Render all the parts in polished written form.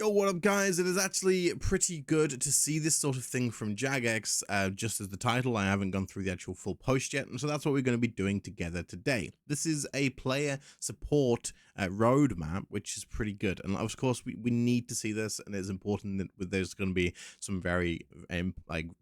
Yo, what up, guys? It is actually pretty good to see this sort of thing from Jagex. Just as the title, I haven't gone through the actual full post yet, and so that's what we're going to be doing together today. This is a player support roadmap, which is pretty good, and of course, we need to see this, and it's important that there's going to be some very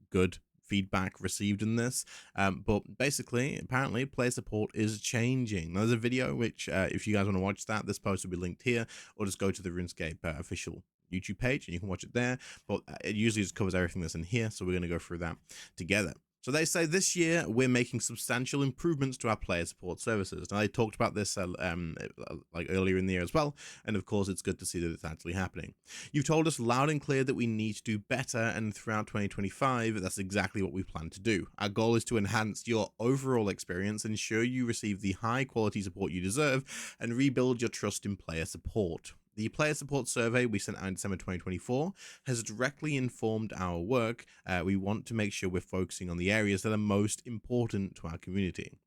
good feedback received in this, but basically apparently player support is changing. There's a video which if you guys want to watch that, this post will be linked here, or just go to the RuneScape official YouTube page and you can watch it there, but it usually just covers everything that's in here, so we're going to go through that together. So they say this year we're making substantial improvements to our player support services. Now, I talked about this like earlier in the year as well, and of course it's good to see that it's actually happening. You've told us loud and clear that we need to do better, and throughout 2025 that's exactly what we plan to do. Our goal is to enhance your overall experience, ensure you receive the high quality support you deserve, and rebuild your trust in player support. The player support survey we sent out in December 2024 has directly informed our work. We want to make sure we're focusing on the areas that are most important to our community.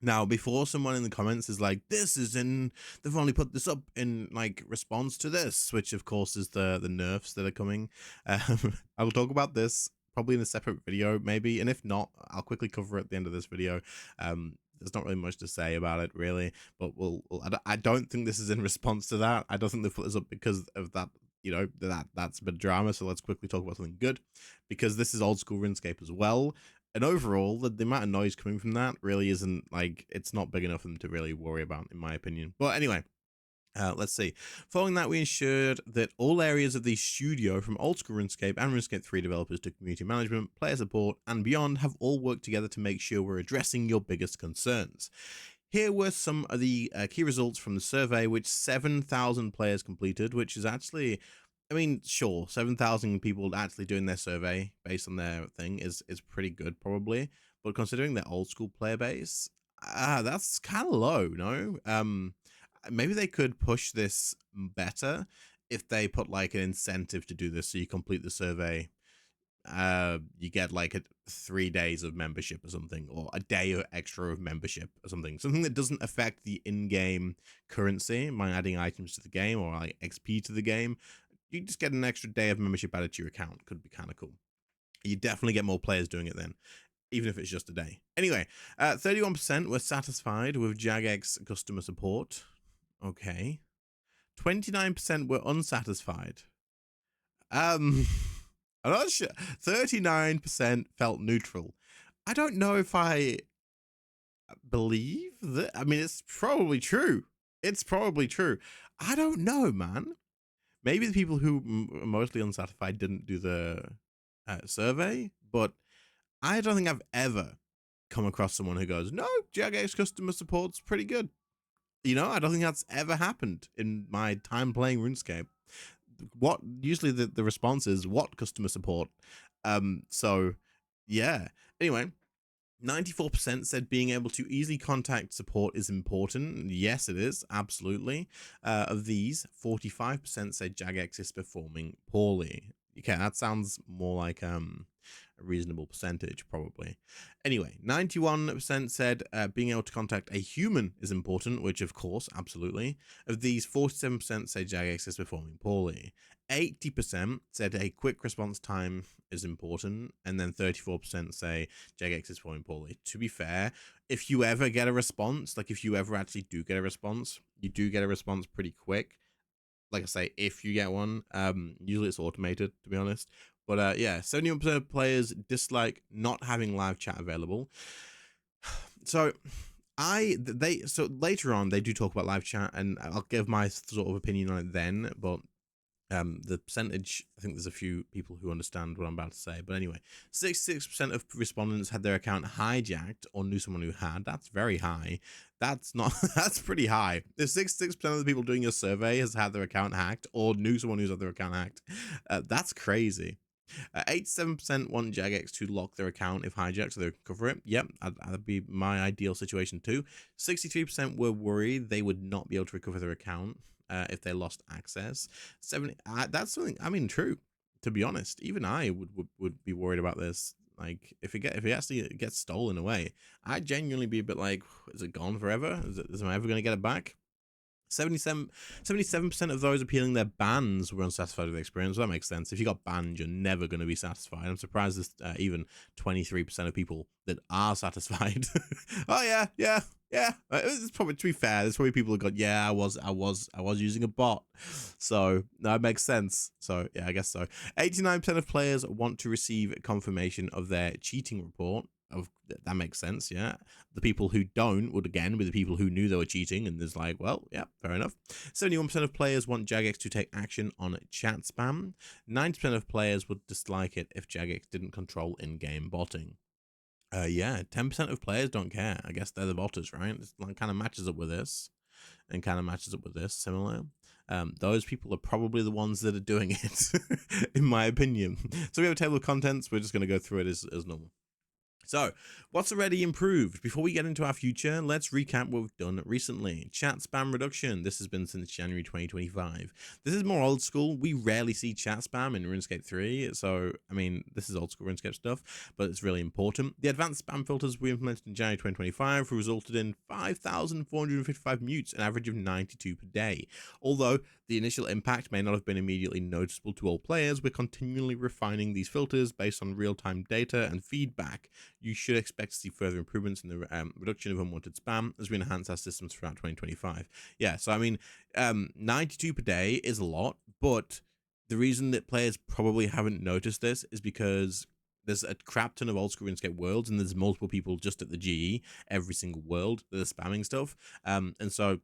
Now, before someone in the comments is like, they've only put this up in like response to this, which of course is the nerfs that are coming. I will talk about this probably in a separate video, maybe, and if not, I'll quickly cover it at the end of this video. There's not really much to say about it, really, but I don't think this is in response to that. I don't think they put this up because of that. You know, that's a bit of drama. So let's quickly talk about something good, because this is old school RuneScape as well. And overall, the amount of noise coming from that really isn't like, it's not big enough for them to really worry about, in my opinion. But anyway, let's see. Following that, we ensured that all areas of the studio, from old school RuneScape and RuneScape 3 developers to community management, player support, and beyond, have all worked together to make sure we're addressing your biggest concerns. Here were some of the key results from the survey, which 7,000 players completed, which is actually, I mean, sure, 7,000 people actually doing their survey based on their thing is pretty good, probably. But considering their old school player base, that's kind of low, no? Maybe they could push this better if they put like an incentive to do this. So you complete the survey, you get like 3 days of membership or something, or a day or extra of membership or something that doesn't affect the in-game currency by adding items to the game or like XP to the game. You just get an extra day of membership added to your account. Could be kind of cool. You definitely get more players doing it then, even if it's just a day. Anyway, 31% were satisfied with Jagex customer support. Okay. 29% were unsatisfied. I'm not sure. 39% felt neutral. I don't know if I believe that. I mean, it's probably true. It's probably true. I don't know, man. Maybe the people who are mostly unsatisfied didn't do the survey, but I don't think I've ever come across someone who goes, no, Jagex customer support's pretty good. You know, I don't think that's ever happened in my time playing RuneScape. What usually the response is, what customer support? So yeah. Anyway, 94% said being able to easily contact support is important. Yes, it is, absolutely. Of these, 45% said Jagex is performing poorly. Okay, that sounds more like a reasonable percentage, probably. Anyway, 91% said being able to contact a human is important, which of course, absolutely. Of these, 47% say Jagex is performing poorly. 80% said a quick response time is important, and then 34% say Jagex is performing poorly. To be fair, if you ever get a response, like if you ever actually do get a response, you do get a response pretty quick. Like I say, if you get one, usually it's automated, to be honest. But yeah, 71% of players dislike not having live chat available. So so later on they do talk about live chat, and I'll give my sort of opinion on it then, but the percentage, I think there's a few people who understand what I'm about to say. But anyway, 66% of respondents had their account hijacked or knew someone who had. That's very high. That's not, that's pretty high. If 66% of the people doing your survey has had their account hacked or knew someone who's had their account hacked, that's crazy. 87% want Jagex to lock their account if hijacked so they can cover it. Yep, that'd be my ideal situation too. 63% were worried they would not be able to recover their account if they lost access. That's something, I mean, true, to be honest. Even I would be worried about this. Like, if it actually gets stolen away, I'd genuinely be a bit like, is it gone forever? Am I ever going to get it back? 77% of those appealing their bans were unsatisfied with the experience. Well, that makes sense. If you got banned, you're never going to be satisfied. I'm surprised there's even 23% of people that are satisfied. Oh yeah. It's probably, to be fair, there's probably people who got, yeah, I was using a bot. So that makes sense. So yeah, I guess so. 89% of players want to receive confirmation of their cheating report. That makes sense, yeah. The people who don't would again be the people who knew they were cheating, and there's like, well, yeah, fair enough. 71% of players want Jagex to take action on chat spam. 90% of players would dislike it if Jagex didn't control in-game botting. Yeah, 10% of players don't care. I guess they're the botters, right? It like, kind of matches up with this, and kind of matches up with this, similar. Those people are probably the ones that are doing it, in my opinion. So we have a table of contents. We're just going to go through it as normal. So, what's already improved? Before we get into our future, let's recap what we've done recently. Chat spam reduction. This has been since January 2025. This is more old school. We rarely see chat spam in RuneScape 3. So, I mean, this is old school RuneScape stuff, but it's really important. The advanced spam filters we implemented in January 2025 resulted in 5,455 mutes, an average of 92 per day. Although the initial impact may not have been immediately noticeable to all players, we're continually refining these filters based on real-time data and feedback. You should expect to see further improvements in the reduction of unwanted spam as we enhance our systems throughout 2025. Yeah, so I mean, 92 per day is a lot, but the reason that players probably haven't noticed this is because there's a crap ton of old school RuneScape worlds, and there's multiple people just at the GE every single world that are spamming stuff, and so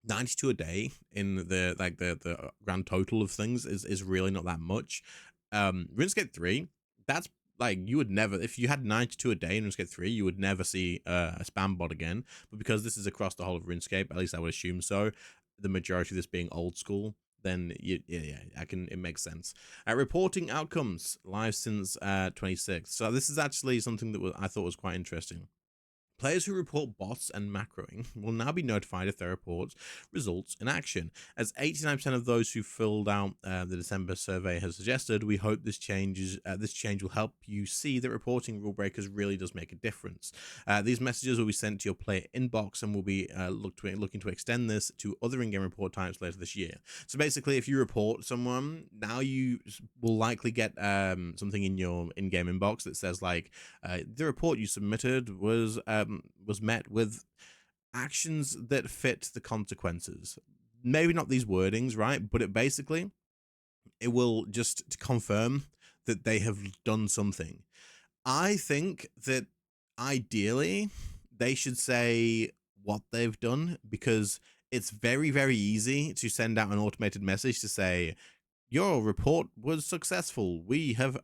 92 a day in the grand total of things is really not that much. RuneScape 3, that's like, you would never, if you had 92 a day in RuneScape 3, you would never see a spam bot again. But because this is across the whole of RuneScape, at least I would assume so, the majority of this being old school, then it makes sense. Reporting outcomes live since 26. So this is actually something that I thought was quite interesting. Players who report bots and macroing will now be notified if their reports results in action. As 89% of those who filled out the December survey has suggested, we hope this change will help you see that reporting rule breakers really does make a difference. These messages will be sent to your player inbox, and we'll be looking to extend this to other in-game report types later this year. So basically, if you report someone, now you will likely get something in your in-game inbox that says like, the report you submitted was met with actions that fit the consequences. Maybe not these wordings, right? But it will just confirm that they have done something. I think that ideally they should say what they've done, because it's very, very easy to send out an automated message to say, your report was successful, we have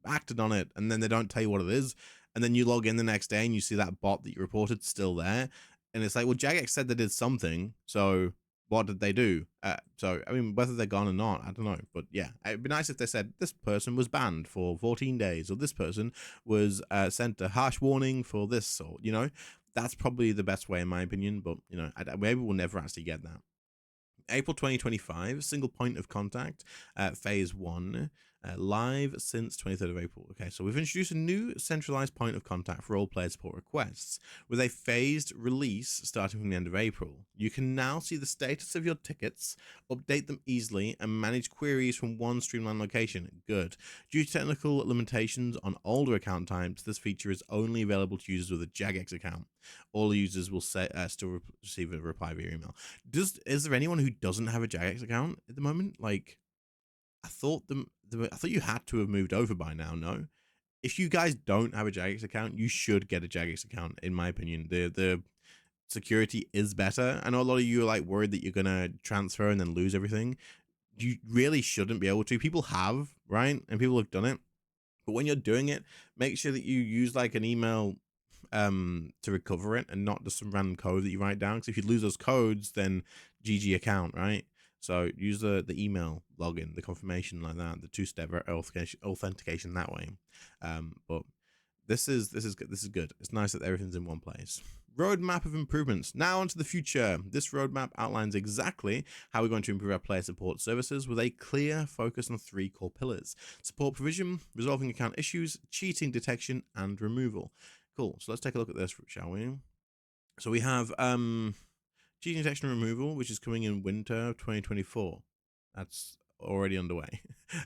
acted on it, and then they don't tell you what it is, and then you log in the next day and you see that bot that you reported still there, and it's like, well, Jagex said they did something, so what did they do? So I mean, whether they're gone or not, I don't know, but yeah, it'd be nice if they said this person was banned for 14 days, or this person was sent a harsh warning for this, or that's probably the best way in my opinion, but maybe we'll never actually get that. April 2025, single point of contact, phase 1, live since 23rd of April. Okay, so we've introduced a new centralized point of contact for all player support requests with a phased release starting from the end of April. You can now see the status of your tickets, update them easily, and manage queries from one streamlined location. Good. Due to technical limitations on older account types, this feature is only available to users with a Jagex account. All users will still receive a reply via email. Is there anyone who doesn't have a Jagex account at the moment? Like, I thought I thought you had to have moved over by now. No, if you guys don't have a Jagex account, you should get a Jagex account. In my opinion, the security is better. I know a lot of you are like worried that you're gonna transfer and then lose everything. You really shouldn't be able to. People have, right, and people have done it. But when you're doing it, make sure that you use like an email to recover it, and not just some random code that you write down, because if you lose those codes, then GG account, right? So use the email login, the confirmation like that, the two-step authentication that way. But this is good. It's nice that everything's in one place. Roadmap of improvements. Now onto the future. This roadmap outlines exactly how we're going to improve our player support services with a clear focus on 3 core pillars: support provision, resolving account issues, cheating detection, and removal. Cool. So let's take a look at this, shall we? So we have cheating detection removal, which is coming in winter of 2024. That's already underway.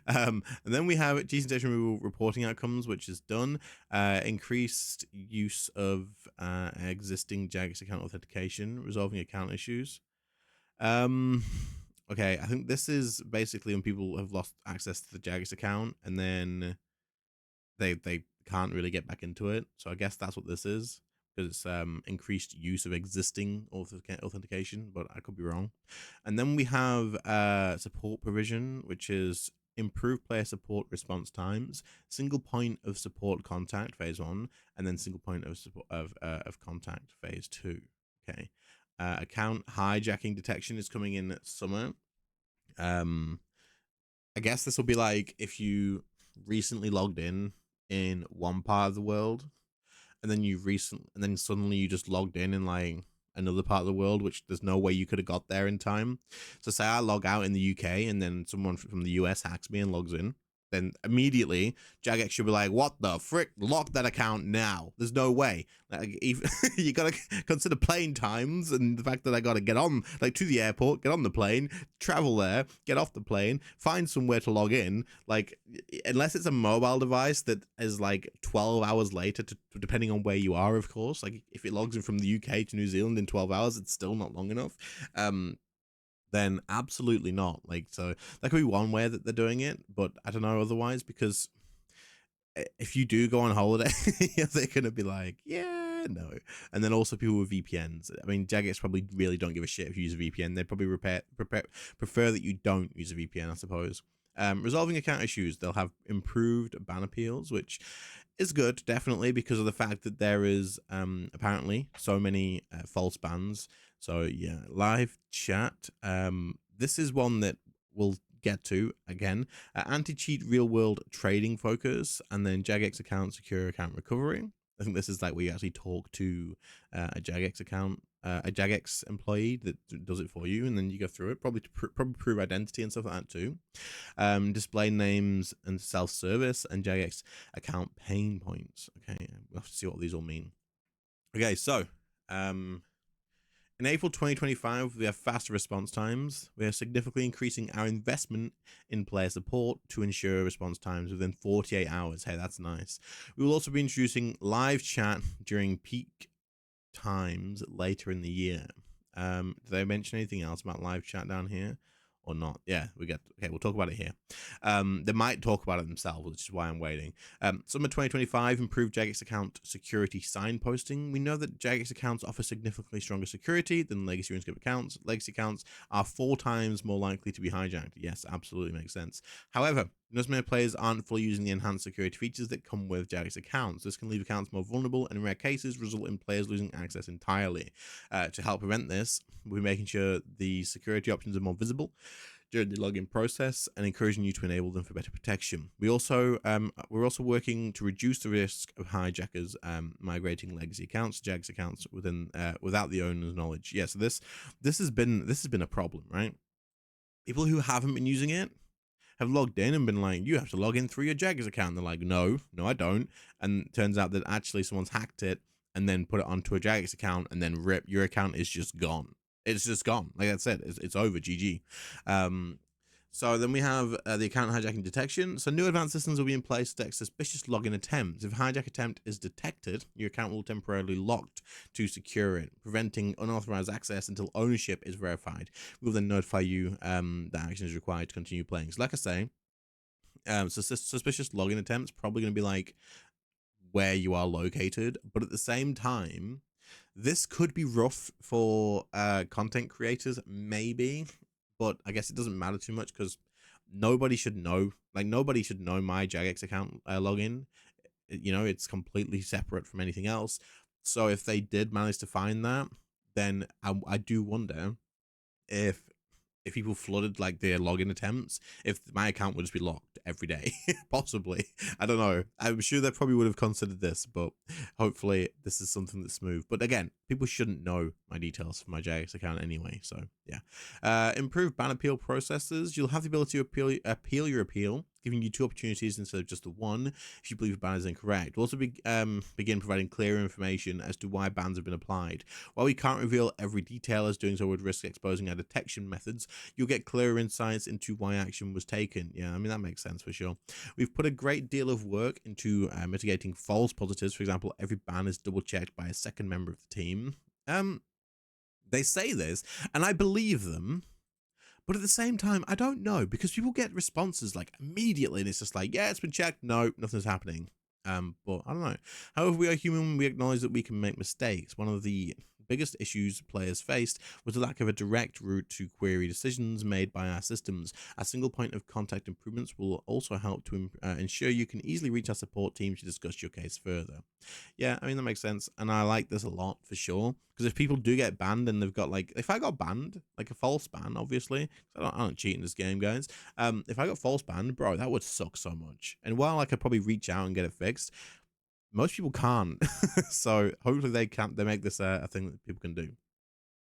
And then we have cheating detection removal reporting outcomes, which is done. Increased use of existing Jagex account authentication, resolving account issues. Okay, I think this is basically when people have lost access to the Jagex account and then they can't really get back into it. So I guess that's what this is, because it's increased use of existing authentication, but I could be wrong. And then we have support provision, which is improved player support response times, single point of support contact phase 1, and then single point of support of contact phase 2. Okay. Account hijacking detection is coming in summer. I guess this will be like if you recently logged in one part of the world, and then suddenly you just logged in like another part of the world, which there's no way you could have got there in time. So say I log out in the UK and then someone from the US hacks me and logs in, then immediately Jagex should be like, what the frick? Lock that account now. There's no way. Like, you gotta consider plane times and the fact that I gotta get on, like, to the airport, get on the plane, travel there, get off the plane, find somewhere to log in. Like, unless it's a mobile device that is like 12 hours later, depending on where you are, of course. Like, if it logs in from the UK to New Zealand in 12 hours, it's still not long enough. Then absolutely not. Like, so that could be one way that they're doing it, but I don't know otherwise, because if you do go on holiday, they're gonna be like, yeah, no. And then also people with VPNs. I mean, Jagex probably really don't give a shit if you use a VPN. They probably prefer that you don't use a VPN, I suppose. Resolving account issues, they'll have improved ban appeals, which is good, definitely, because of the fact that there is apparently so many false bans. So yeah, live chat. This is one that we'll get to again. Anti-cheat real world trading focus, and then Jagex account secure account recovery. I think this is like where you actually talk to a Jagex account, a Jagex employee that does it for you, and then you go through it, probably to probably prove identity and stuff like that too. Display names and self-service, and Jagex account pain points. Okay, we'll have to see what these all mean. Okay, so in April 2025, we have faster response times. We are significantly increasing our investment in player support to ensure response times within 48 hours. Hey, that's nice. We will also be introducing live chat during peak times later in the year. Did they mention anything else about live chat down here or not? Yeah, okay, we'll talk about it here. They might talk about it themselves, which is why I'm waiting. Summer 2025, improved Jagex account security signposting. We know that Jagex accounts offer significantly stronger security than legacy RuneScape accounts. Legacy accounts are 4 times more likely to be hijacked. Yes, absolutely makes sense. However, most many players aren't fully using the enhanced security features that come with Jagex accounts. This can leave accounts more vulnerable and in rare cases result in players losing access entirely. To help prevent this, we're making sure the security options are more visible during the login process and encouraging you to enable them for better protection. we're also working to reduce the risk of hijackers migrating legacy accounts to Jagex accounts without the owner's knowledge. Yeah, so this has been a problem, right? People who haven't been using it have logged in and been like, you have to log in through your Jagex account. And they're like, no, I don't. And it turns out that actually someone's hacked it and then put it onto a Jagex account, and then your account is just gone. It's just gone. Like I said, it's over. GG. So then we have the account hijacking detection. So new advanced systems will be in place to detect suspicious login attempts. If a hijack attempt is detected, your account will temporarily locked to secure it, preventing unauthorized access until ownership is verified. We'll then notify you that action is required to continue playing. So like I say, suspicious login attempts probably going to be like where you are located, but at the same time, this could be rough for content creators, maybe, but I guess it doesn't matter too much because nobody should know. Like, nobody should know my Jagex account login. You know, it's completely separate from anything else. So if they did manage to find that, then I do wonder if people flooded like their login attempts, if my account would just be locked every day. Possibly. I don't know. I'm sure they probably would have considered this, but hopefully this is something that's smooth. But again, people shouldn't know my details for my Jagex account anyway. So yeah. Improved ban appeal processes. You'll have the ability to appeal your appeal giving you 2 opportunities instead of just the one if you believe a ban is incorrect. We'll also begin providing clear information as to why bans have been applied. While we can't reveal every detail, as doing so would risk exposing our detection methods, you'll get clearer insights into why action was taken. Yeah, I mean, that makes sense for sure. We've put a great deal of work into mitigating false positives. For example, every ban is double checked by a second member of the team. They say this, and I believe them. But at the same time, I don't know, because people get responses like immediately, and it's just like, yeah, it's been checked. No, nothing's happening. But I don't know. However, we are human. We acknowledge that we can make mistakes. One of the biggest issues players faced was the lack of a direct route to query decisions made by our systems. A single point of contact improvements will also help to ensure you can easily reach our support team to discuss your case further. Yeah, I mean, that makes sense, and I like this a lot for sure, because if people do get banned and they've got, like, if I got banned, like a false ban, obviously, I don't cheat in this game, guys. If I got false banned, bro, that would suck so much. And while I could probably reach out and get it fixed, most people can't. So hopefully they make this a thing that people can do.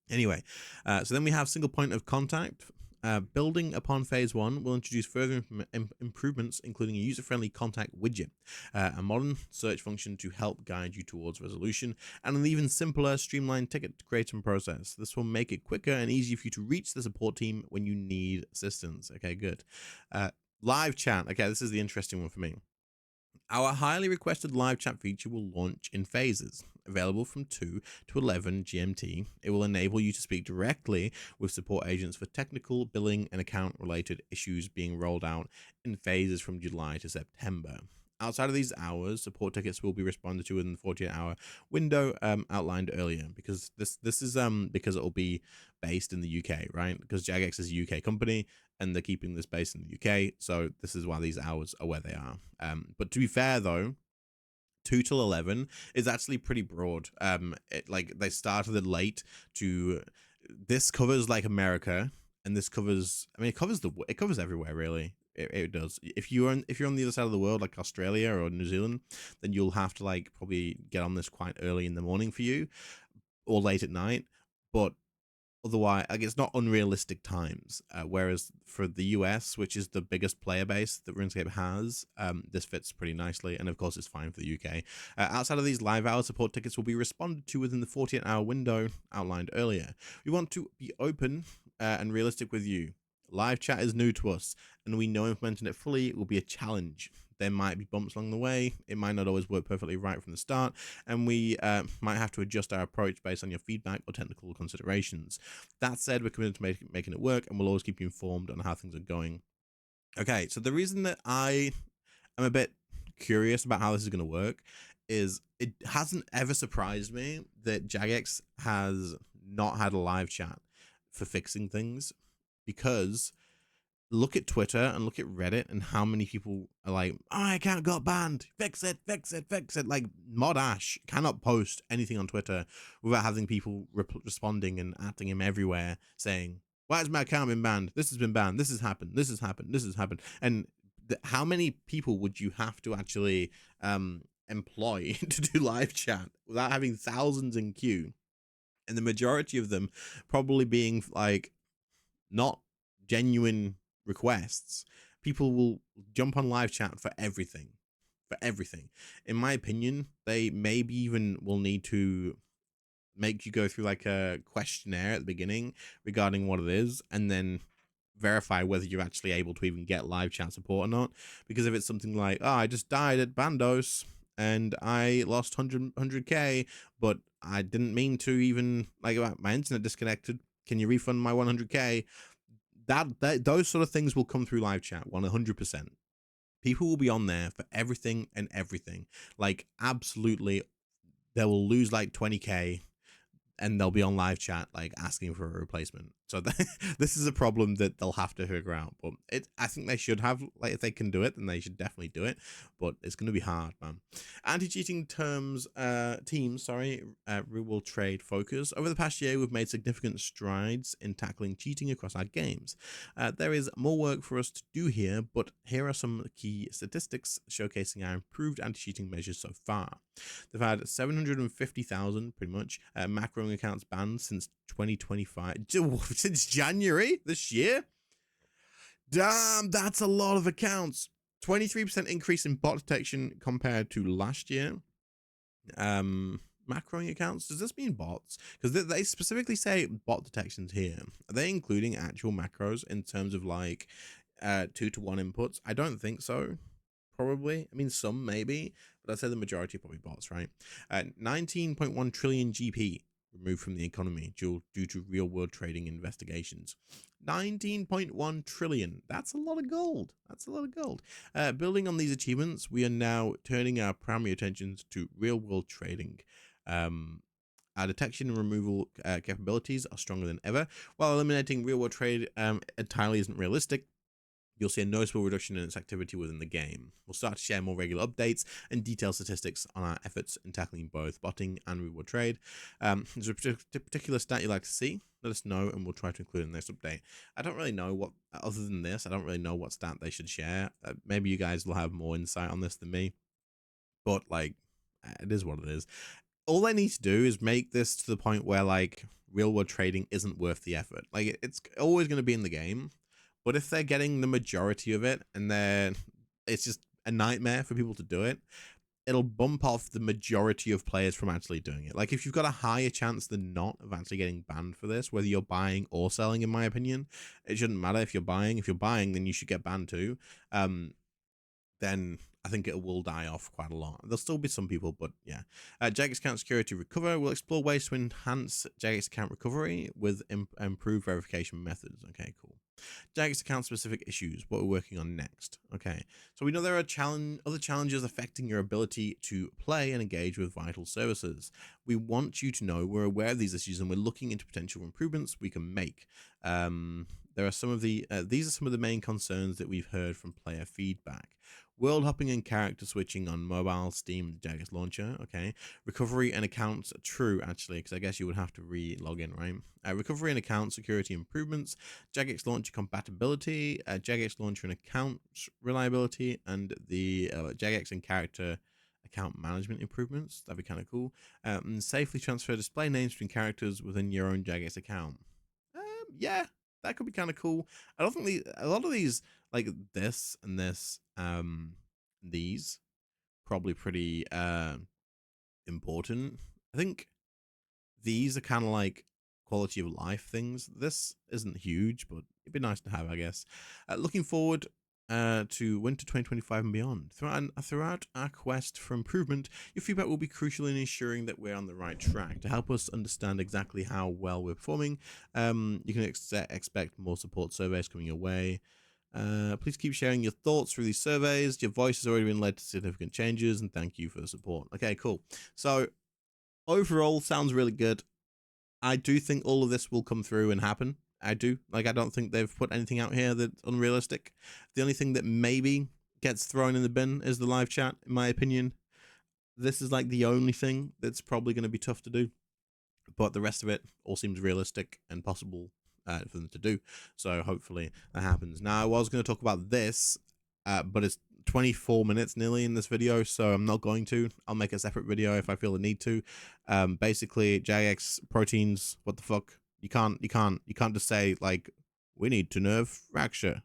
Anyway, so then we have single point of contact. Building upon phase 1, we'll introduce further improvements, including a user-friendly contact widget, a modern search function to help guide you towards resolution, and an even simpler, streamlined ticket creation process. This will make it quicker and easier for you to reach the support team when you need assistance. Okay, good. Live chat. Okay, this is the interesting one for me. Our highly requested live chat feature will launch in phases. Available from 2 to 11 GMT, it will enable you to speak directly with support agents for technical, billing, and account-related issues being rolled out in phases from July to September. Outside of these hours, support tickets will be responded to within the 48-hour window outlined earlier, because this is because it will be based in the UK, right? Because Jagex is a UK company, and they're keeping this based in the UK, so this is why these hours are where they are. But to be fair, though, 2 till 11 is actually pretty broad. Like, they started it late to, this covers like America, and this covers, I mean, it covers everywhere, really. It does. If you're on the other side of the world, like Australia or New Zealand, then you'll have to, like, probably get on this quite early in the morning for you, or late at night. But otherwise, like, it's not unrealistic times. Whereas for the US, which is the biggest player base that RuneScape has, this fits pretty nicely, and of course it's fine for the UK. Outside of these live hour, support tickets will be responded to within the 48-hour window outlined earlier. We want to be open and realistic with you. Live chat is new to us, and we know implementing it fully will be a challenge. There might be bumps along the way. It might not always work perfectly right from the start, and we might have to adjust our approach based on your feedback or technical considerations. That said, we're committed to making it work, and we'll always keep you informed on how things are going. Okay, so the reason that I am a bit curious about how this is going to work is it hasn't ever surprised me that Jagex has not had a live chat for fixing things, because look at Twitter and look at Reddit and how many people are like, oh, my account got banned, fix it, fix it, fix it. Like, Mod Ash cannot post anything on Twitter without having people responding and atting him everywhere saying, why has my account been banned? This has been banned. This has happened. This has happened. This has happened. And how many people would you have to actually employ to do live chat without having thousands in queue? And the majority of them probably being, like, not genuine requests. People will jump on live chat for everything. In my opinion, they maybe even will need to make you go through, like, a questionnaire at the beginning regarding what it is, and then verify whether you're actually able to even get live chat support or not. Because if it's something like, oh, I just died at Bandos and I lost 100k, but I didn't mean to even, like, my internet disconnected, can you refund my 100k? That those sort of things will come through live chat 100%. People will be on there for everything and everything. Like, absolutely, they will lose like 20k and they'll be on live chat, like, asking for a replacement. So this is a problem that they'll have to figure out. But I think they should have, like, if they can do it, then they should definitely do it. But it's going to be hard, man. Anti-cheating teams, will trade focus. Over the past year, we've made significant strides in tackling cheating across our games. There is more work for us to do here, but here are some key statistics showcasing our improved anti-cheating measures so far. They've had 750,000, pretty much, macroing accounts banned since 2025. Since January this year? Damn, that's a lot of accounts. 23% increase in bot detection compared to last year. Macroing accounts, does this mean bots? Because they specifically say bot detections here. Are they including actual macros in terms of like 2-to-1 inputs? I don't think so. Probably. I mean, some maybe, but I'd say the majority are probably bots, right? 19.1 trillion GP removed from the economy due to real world trading investigations. 19.1 trillion. That's a lot of gold. That's a lot of gold. Building on these achievements, we are now turning our primary attentions to real world trading. Our detection and removal capabilities are stronger than ever. While eliminating real world trade entirely isn't realistic, you'll see a noticeable reduction in its activity within the game. We'll start to share more regular updates and detailed statistics on our efforts in tackling both botting and reward trade. There's a particular stat you'd like to see, let us know and we'll try to include in this update. I don't really know what, other than this, I don't really know what stat they should share. Maybe you guys will have more insight on this than me, but like, it is what it is. All they need to do is make this to the point where like real world trading isn't worth the effort. Like it's always going to be in the game. But if they're getting the majority of it and it's just a nightmare for people to do it, it'll bump off the majority of players from actually doing it. Like if you've got a higher chance than not of actually getting banned for this, whether you're buying or selling, in my opinion, it shouldn't matter if you're buying. If you're buying, then you should get banned too. Then I think it will die off quite a lot. There'll still be some people, but yeah. Jagex account security recover. We'll explore ways to enhance Jagex account recovery with improved verification methods. Okay, cool. Jagex account specific issues, what we're working on next. Okay, so we know there are other challenges affecting your ability to play and engage with vital services. We want you to know we're aware of these issues and we're looking into potential improvements we can make. There are some of the these are some of the main concerns that we've heard from player feedback. World hopping and character switching on mobile, Steam, Jagex launcher. Okay, recovery and accounts true actually, because I guess you would have to re-log in, right? Recovery and account security improvements, Jagex launcher compatibility, Jagex launcher and account reliability, and the Jagex and character account management improvements. That'd be kind of cool. And safely transfer display names between characters within your own Jagex account. Yeah, that could be kind of cool. I don't think a lot of these, like this and this, these probably pretty important. I think these are kind of like quality of life things. This isn't huge, but it'd be nice to have, I guess. Looking forward to winter 2025 and beyond. Throughout our quest for improvement, your feedback will be crucial in ensuring that we're on the right track. To help us understand exactly how well we're performing, you can expect more support surveys coming your way. Please keep sharing your thoughts through these surveys. Your voice has already been led to significant changes, and thank you for the support. Okay, cool. So overall, sounds really good. I do think all of this will come through and happen. I do. Like, I don't think they've put anything out here that's unrealistic. The only thing that maybe gets thrown in the bin is the live chat, in my opinion. This is like the only thing that's probably going to be tough to do. But the rest of it all seems realistic and possible for them to do. So hopefully that happens. Now, I was going to talk about this, but it's 24 minutes nearly in this video, so I'm not going to. I'll make a separate video if I feel the need to. Basically, Jagex proteins, what the fuck? You can't just say like, we need to nerf fracture.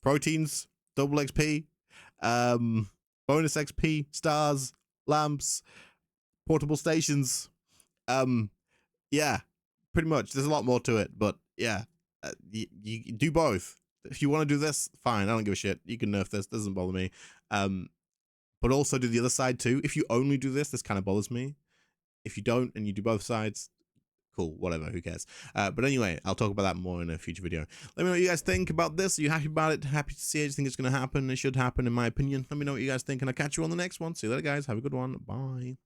Proteins, double XP, bonus XP, stars, lamps, portable stations. Yeah, pretty much. There's a lot more to it, but yeah, you do both. If you want to do this, fine. I don't give a shit. You can nerf this. Doesn't bother me. But also do the other side too. If you only do this kind of bothers me. If you don't and you do both sides, cool, whatever, who cares. But anyway, I'll talk about that more in a future video. Let me know what you guys think about this. Are you happy about it? Happy to see it? Do you think it's going to happen? It should happen, in my opinion. Let me know what you guys think, and I'll catch you on the next one. See you later, guys. Have a good one. Bye.